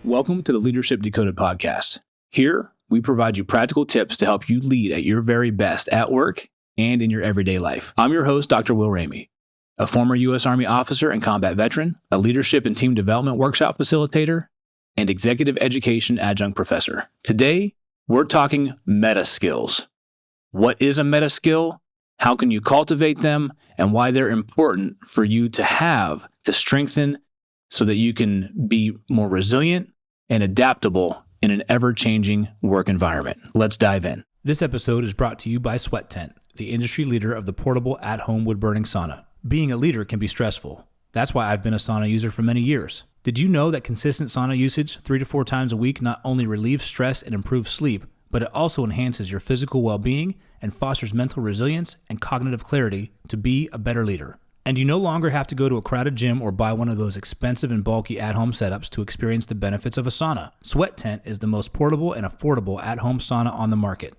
Welcome to the Leadership Decoded podcast. Here, we provide you practical tips to help you lead at your very best at work and in your everyday life. I'm your host, Dr. Will Ramey, a former U.S. Army officer and combat veteran, a leadership and team development workshop facilitator, and executive education adjunct professor. Today, we're talking meta skills. What is a meta skill? How can you cultivate them? And why they're important for you to have to strengthen so that you can be more resilient and adaptable in an ever-changing work environment. Let's dive in. This episode is brought to you by Sweat Tent, the industry leader of the portable at-home wood-burning sauna. Being a leader can be stressful. That's why I've been a sauna user for many years. Did you know that consistent sauna usage 3 to 4 times a week not only relieves stress and improves sleep, but it also enhances your physical well-being and fosters mental resilience and cognitive clarity to be a better leader? And you no longer have to go to a crowded gym or buy one of those expensive and bulky at-home setups to experience the benefits of a sauna. Sweat Tent is the most portable and affordable at-home sauna on the market.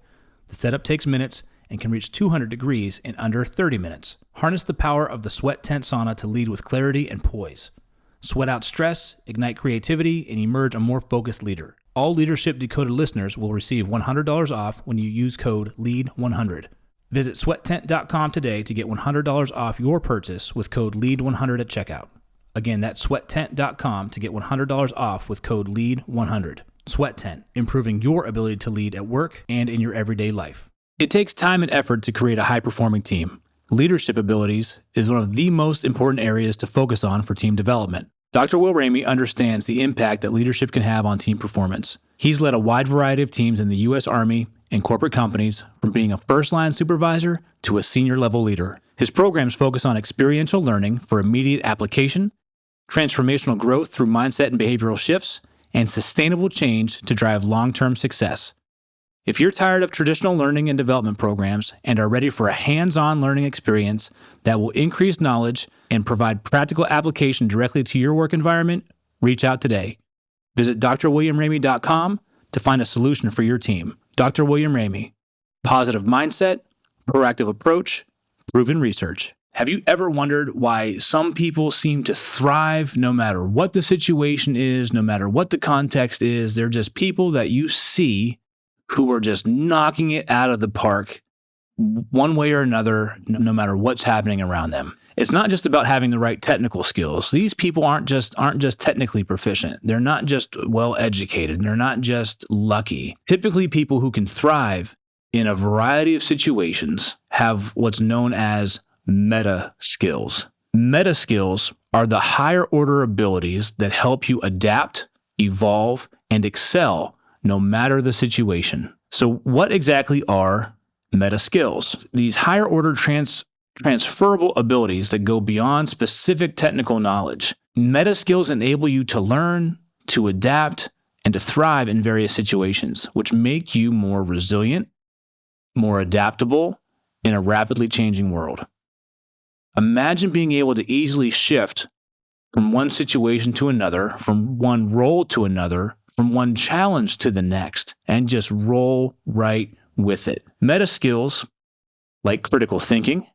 The setup takes minutes and can reach 200 degrees in under 30 minutes. Harness the power of the Sweat Tent sauna to lead with clarity and poise. Sweat out stress, ignite creativity, and emerge a more focused leader. All Leadership Decoded listeners will receive $100 off when you use code LEAD100. Visit sweattent.com today to get $100 off your purchase with code LEAD100 at checkout. Again, that's sweattent.com to get $100 off with code LEAD100. Sweat Tent, improving your ability to lead at work and in your everyday life. It takes time and effort to create a high-performing team. Leadership abilities is one of the most important areas to focus on for team development. Dr. Will Ramey understands the impact that leadership can have on team performance. He's led a wide variety of teams in the U.S. Army and corporate companies, from being a first-line supervisor to a senior-level leader. His programs focus on experiential learning for immediate application, transformational growth through mindset and behavioral shifts, and sustainable change to drive long-term success. If you're tired of traditional learning and development programs and are ready for a hands-on learning experience that will increase knowledge and provide practical application directly to your work environment, reach out today. Visit drwilliamramey.com to find a solution for your team. Dr. William Ramey. Positive mindset, proactive approach, proven research. Have you ever wondered why some people seem to thrive no matter what the situation is, no matter what the context is? They're just people that you see who are just knocking it out of the park one way or another, no matter what's happening around them. It's not just about having the right technical skills. These people aren't just technically proficient. They're not just well-educated. They're not just lucky. Typically, people who can thrive in a variety of situations have what's known as meta skills. Meta skills are the higher order abilities that help you adapt, evolve, and excel no matter the situation. So what exactly are meta skills? These higher order transferable abilities that go beyond specific technical knowledge. Meta skills enable you to learn, to adapt, and to thrive in various situations, which make you more resilient, more adaptable in a rapidly changing world. Imagine being able to easily shift from one situation to another, from one role to another, from one challenge to the next, and just roll right with it. Meta skills like critical thinking,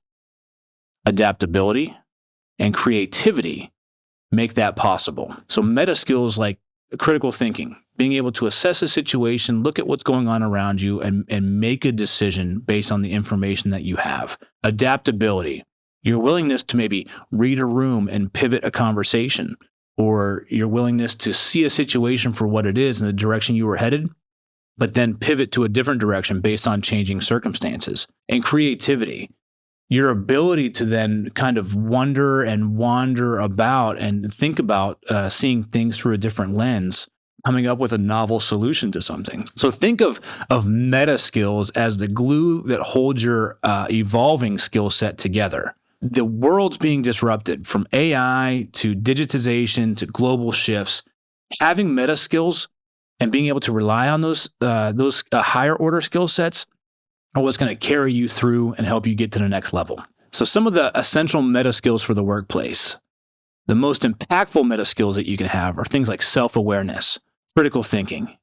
adaptability, and creativity make that possible. So meta skills like critical thinking, being able to assess a situation, look at what's going on around you, and make a decision based on the information that you have. Adaptability, your willingness to maybe read a room and pivot a conversation, or your willingness to see a situation for what it is in the direction you were headed, but then pivot to a different direction based on changing circumstances. And creativity, your ability to then kind of wonder and wander about and think about seeing things through a different lens, coming up with a novel solution to something. So think of meta skills as the glue that holds your evolving skill set together. The world's being disrupted from AI to digitization to global shifts. Having meta skills and being able to rely on those higher order skill sets are what's going to carry you through and help you get to the next level. So some of the essential meta skills for the workplace. The most impactful meta skills that you can have are things like self-awareness, critical thinking,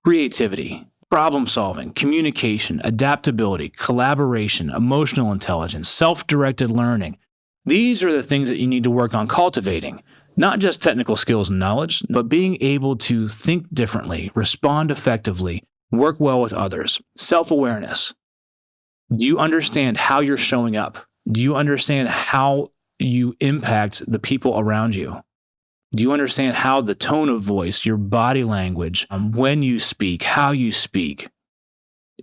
creativity, problem solving, communication, adaptability, collaboration, emotional intelligence, self-directed learning. These are the things that you need to work on cultivating. Not just technical skills and knowledge, but being able to think differently, respond effectively, work well with others. Self-awareness. Do you understand how you're showing up? Do you understand how you impact the people around you? Do you understand how the tone of voice, your body language, when you speak, how you speak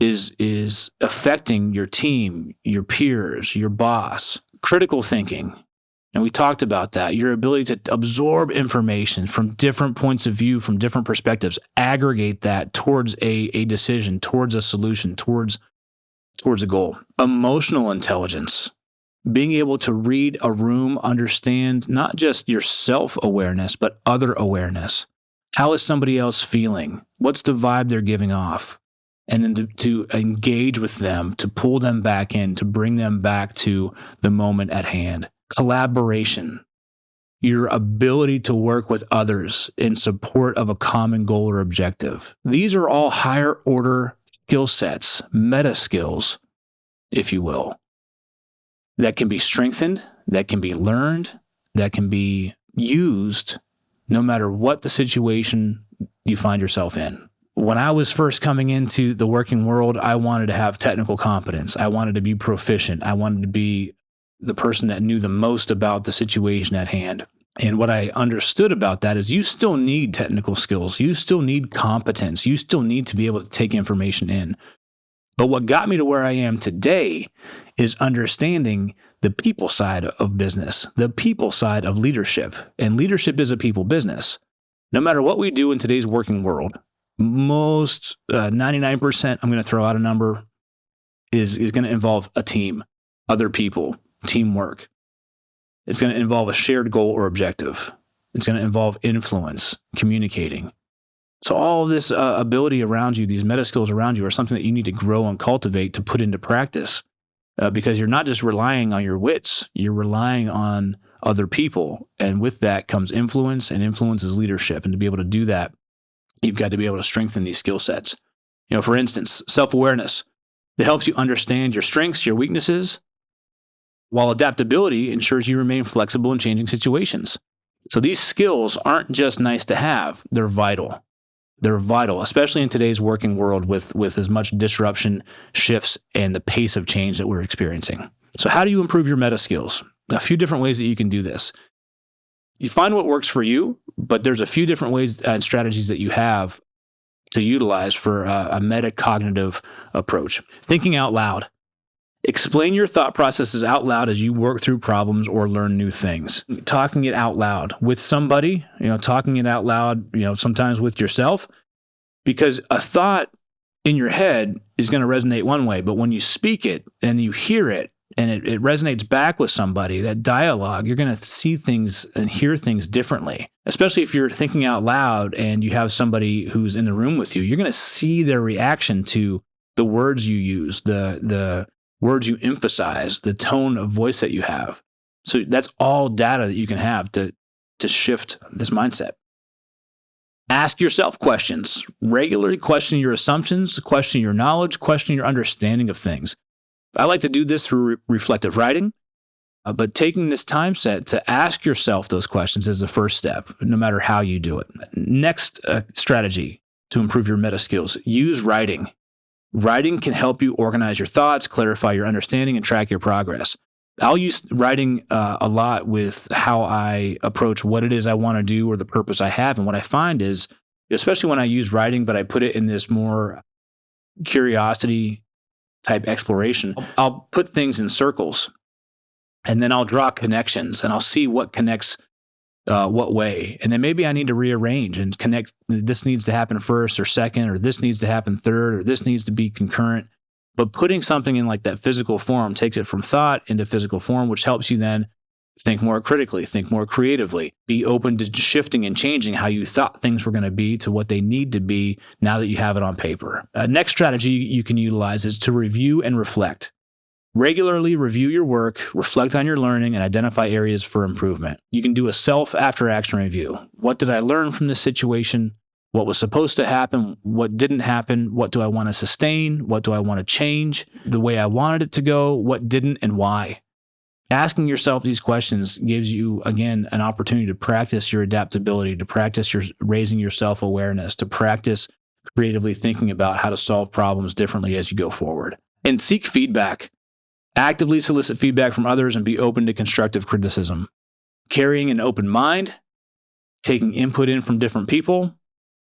is affecting your team, your peers, your boss? Critical thinking. And we talked about that. Your ability to absorb information from different points of view, from different perspectives, aggregate that towards a decision, towards a solution, towards a goal. Emotional intelligence. Being able to read a room, understand not just your self-awareness, but other awareness. How is somebody else feeling? What's the vibe they're giving off? And then to engage with them, to pull them back in, to bring them back to the moment at hand. Collaboration. Your ability to work with others in support of a common goal or objective. These are all higher order skill sets, meta skills, if you will, that can be strengthened, that can be learned, that can be used no matter what the situation you find yourself in. When I was first coming into the working world, I wanted to have technical competence. I wanted to be proficient. I wanted to be the person that knew the most about the situation at hand. And what I understood about that is you still need technical skills. You still need competence. You still need to be able to take information in. But what got me to where I am today is understanding the people side of business, the people side of leadership. And leadership is a people business. No matter what we do in today's working world, most 99%, I'm going to throw out a number, is going to involve a team, other people, teamwork. It's going to involve a shared goal or objective. It's going to involve influence, communicating. So all of this ability around you, these meta skills around you, are something that you need to grow and cultivate to put into practice, because you're not just relying on your wits, you're relying on other people. And with that comes influence, and influence is leadership. And to be able to do that, you've got to be able to strengthen these skill sets. For instance, self-awareness. It helps you understand your strengths, your weaknesses, while adaptability ensures you remain flexible in changing situations. So these skills aren't just nice to have, they're vital. They're vital, especially in today's working world with as much disruption, shifts, and the pace of change that we're experiencing. So how do you improve your meta skills? A few different ways that you can do this. You find what works for you, but there's a few different ways and strategies that you have to utilize for a metacognitive approach. Thinking out loud. Explain your thought processes out loud as you work through problems or learn new things. Talking it out loud with somebody, talking it out loud, sometimes with yourself, because a thought in your head is going to resonate one way, but when you speak it and you hear it and it resonates back with somebody, that dialogue, you're going to see things and hear things differently. Especially if you're thinking out loud and you have somebody who's in the room with you, you're going to see their reaction to the words you use, the words you emphasize, the tone of voice that you have. So that's all data that you can have to shift this mindset. Ask yourself questions. Regularly question your assumptions, question your knowledge, question your understanding of things. I like to do this through reflective writing, but taking this time set to ask yourself those questions is the first step, no matter how you do it. Next strategy to improve your meta skills, use writing. Writing can help you organize your thoughts, clarify your understanding, and track your progress. I'll use writing a lot with how I approach what it is I want to do or the purpose I have. And what I find is, especially when I use writing, but I put it in this more curiosity type exploration, I'll put things in circles and then I'll draw connections and I'll see what connects what way. And then maybe I need to rearrange and connect. This needs to happen first or second, or this needs to happen third, or this needs to be concurrent. But putting something in like that physical form takes it from thought into physical form, which helps you then think more critically, think more creatively, be open to shifting and changing how you thought things were going to be to what they need to be now that you have it on paper. Next strategy you can utilize is to review and reflect. Regularly review your work, reflect on your learning, and identify areas for improvement. You can do a self-after-action review. What did I learn from this situation? What was supposed to happen? What didn't happen? What do I want to sustain? What do I want to change? The way I wanted it to go? What didn't and why? Asking yourself these questions gives you, again, an opportunity to practice your adaptability, to practice your raising your self-awareness, to practice creatively thinking about how to solve problems differently as you go forward. And seek feedback. Actively solicit feedback from others and be open to constructive criticism. Carrying an open mind, taking input in from different people.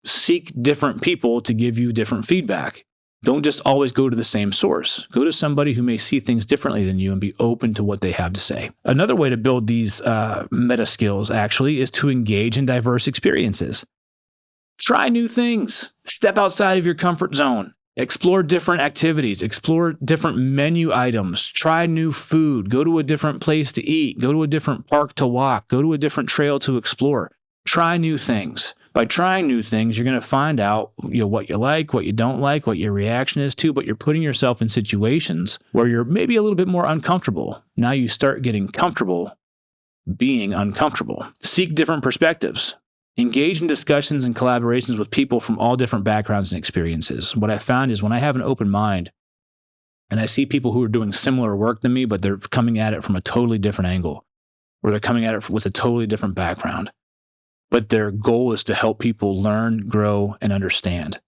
Seek different people to give you different feedback. Don't just always go to the same source. Go to somebody who may see things differently than you and be open to what they have to say. Another way to build these meta skills actually is to engage in diverse experiences. Try new things. Step outside of your comfort zone. Explore different activities. Explore different menu items. Try new food. Go to a different place to eat. Go to a different park to walk. Go to a different trail to explore. Try new things. By trying new things, you're going to find out what you like, what you don't like, what your reaction is to, but you're putting yourself in situations where you're maybe a little bit more uncomfortable. Now you start getting comfortable being uncomfortable. Seek different perspectives. Engage in discussions and collaborations with people from all different backgrounds and experiences. What I found is when I have an open mind and I see people who are doing similar work than me, but they're coming at it from a totally different angle, or they're coming at it with a totally different background, but their goal is to help people learn, grow, and understand.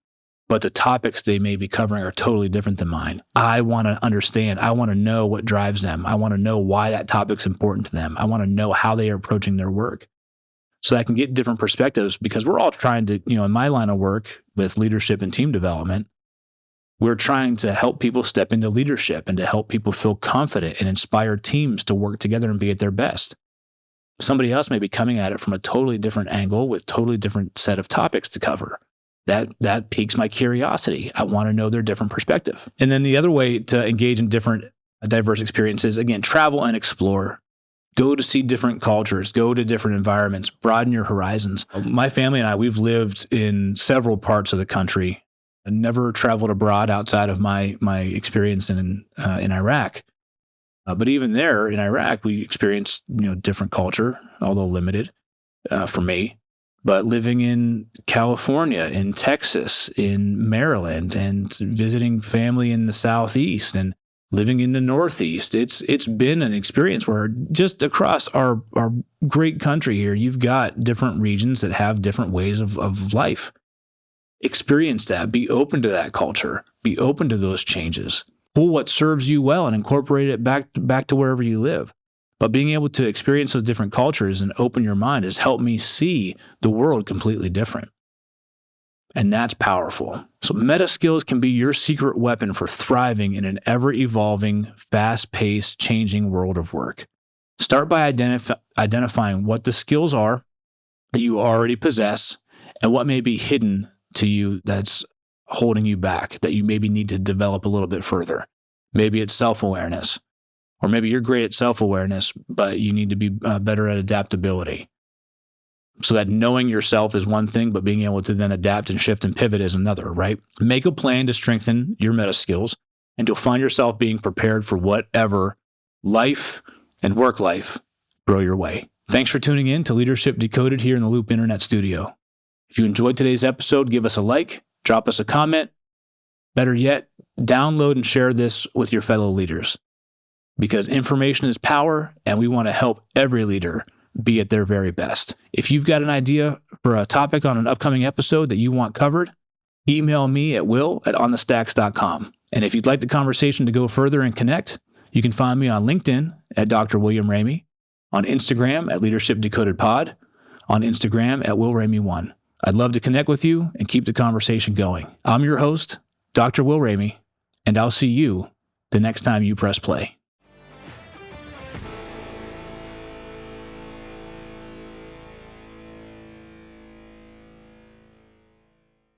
But the topics they may be covering are totally different than mine. I want to understand. I want to know what drives them. I want to know why that topic's important to them. I want to know how they are approaching their work so I can get different perspectives, because we're all trying to, in my line of work with leadership and team development, we're trying to help people step into leadership and to help people feel confident and inspire teams to work together and be at their best. Somebody else may be coming at it from a totally different angle with totally different set of topics to cover. That piques my curiosity. I want to know their different perspective. And then the other way to engage in different diverse experiences, again, travel and explore. Go to see different cultures, go to different environments, broaden your horizons. My family and I, we've lived in several parts of the country. I never traveled abroad outside of my experience in Iraq. But even there in Iraq, we experienced different culture, although limited for me. But living in California, in Texas, in Maryland, and visiting family in the Southeast, and living in the Northeast, it's been an experience where just across our great country here, you've got different regions that have different ways of life. Experience that. Be open to that culture. Be open to those changes. Pull what serves you well and incorporate it back to wherever you live. But being able to experience those different cultures and open your mind has helped me see the world completely different. And that's powerful. So meta skills can be your secret weapon for thriving in an ever-evolving, fast-paced, changing world of work. Start by identifying what the skills are that you already possess and what may be hidden to you that's holding you back, that you maybe need to develop a little bit further. Maybe it's self-awareness, or maybe you're great at self-awareness, but you need to be better at adaptability. So that knowing yourself is one thing, but being able to then adapt and shift and pivot is another, right? Make a plan to strengthen your meta skills, and you'll find yourself being prepared for whatever life and work life throw your way. Thanks for tuning in to Leadership Decoded here in the Loop Internet Studio. If you enjoyed today's episode, give us a like, drop us a comment. Better yet, download and share this with your fellow leaders, because information is power, and we want to help every leader be at their very best. If you've got an idea for a topic on an upcoming episode that you want covered, email me at will@onthestacks.com. And if you'd like the conversation to go further and connect, you can find me on LinkedIn at Dr. William Ramey, on Instagram at Leadership Decoded Pod, on Instagram at WillRamey1. I'd love to connect with you and keep the conversation going. I'm your host, Dr. Will Ramey, and I'll see you the next time you press play.